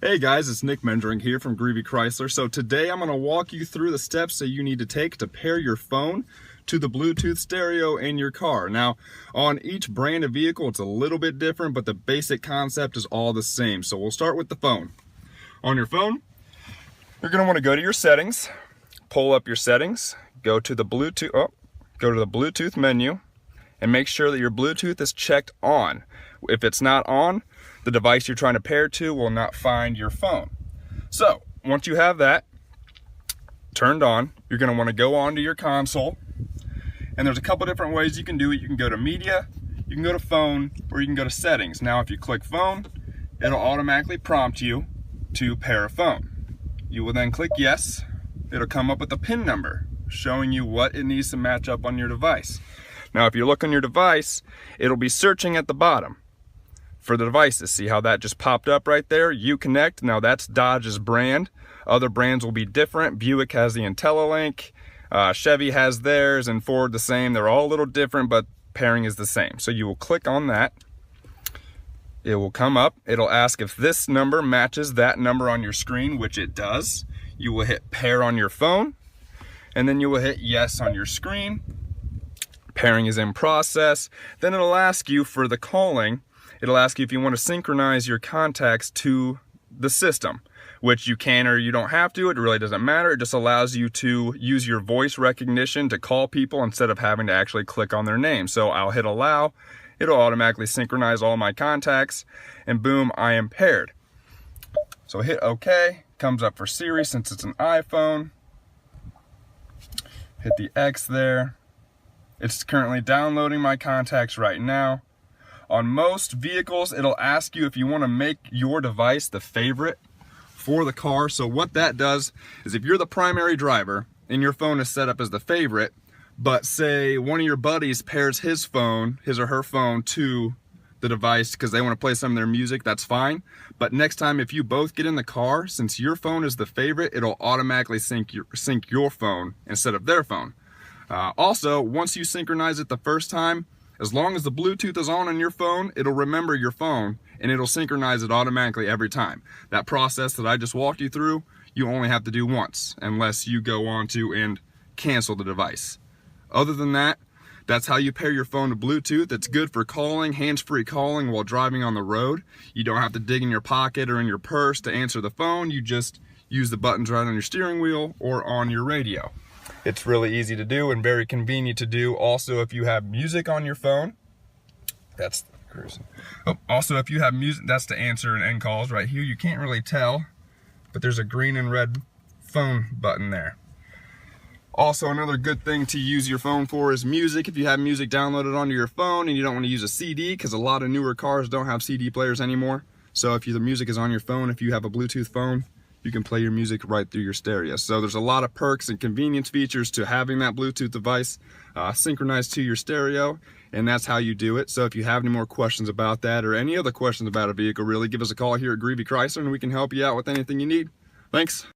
Hey guys, it's Mengerink here from Mengerink Chrysler. So today I'm going to walk you through the steps that you need to take to pair your phone to the Bluetooth stereo in your car. Now, on each brand of vehicle, it's a little bit different, but the basic concept is all the same. So we'll start with the phone. On your phone, you're going to want to go to your settings, pull up your settings, go to the Bluetooth menu, and make sure that your Bluetooth is checked on. If it's not on, the device you're trying to pair to will not find your phone. So once you have that turned on, you're going to want to go onto your console, and there's a couple different ways you can do it. You can go to media, you can go to phone, or you can go to settings. Now if you click phone, it'll automatically prompt you to pair a phone. You will then click yes. It'll come up with a PIN number showing you what it needs to match up on your device. Now if you look on your device, it'll be searching at the bottom for the devices. See how that just popped up right there? Uconnect. Now that's Dodge's brand. Other brands will be different. Buick has the IntelliLink, Chevy has theirs, and Ford the same. They're all a little different, but pairing is the same. So you will click on that. It will come up. It'll ask if this number matches that number on your screen, which it does. You will hit pair on your phone, and then you will hit yes on your screen. Pairing is in process. Then it'll ask you for the calling. It'll ask you if you want to synchronize your contacts to the system, which you can or you don't have to. It really doesn't matter. It just allows you to use your voice recognition to call people instead of having to actually click on their name. So I'll hit allow. It'll automatically synchronize all my contacts, and boom, I am paired. So hit OK. Comes up for Siri since it's an iPhone. Hit the X there. It's currently downloading my contacts right now. On most vehicles, it'll ask you if you want to make your device the favorite for the car. So what that does is if you're the primary driver and your phone is set up as the favorite, but say one of your buddies pairs his or her phone to the device because they want to play some of their music, that's fine. But next time if you both get in the car, since your phone is the favorite, it'll automatically sync your phone instead of their phone. Also, once you synchronize it the first time, as long as the Bluetooth is on your phone, it'll remember your phone and it'll synchronize it automatically every time. That process that I just walked you through, you only have to do once unless you go on to and cancel the device. Other than that, that's how you pair your phone to Bluetooth. It's good for calling, hands-free calling while driving on the road. You don't have to dig in your pocket or in your purse to answer the phone. You just use the buttons right on your steering wheel or on your radio. It's really easy to do and very convenient to do. Also, if you have music on your phone, that's cruising. Also, if you have music, that's to answer and end calls right here. You can't really tell, but there's a green and red phone button there. Also, another good thing to use your phone for is music. If you have music downloaded onto your phone and you don't want to use a CD, because a lot of newer cars don't have CD players anymore. So if the music is on your phone, if you have a Bluetooth phone, you can play your music right through your stereo. So there's a lot of perks and convenience features to having that Bluetooth device synchronized to your stereo, and that's how you do it. So if you have any more questions about that or any other questions about a vehicle, really, give us a call here at Mengerink Chrysler and we can help you out with anything you need. Thanks.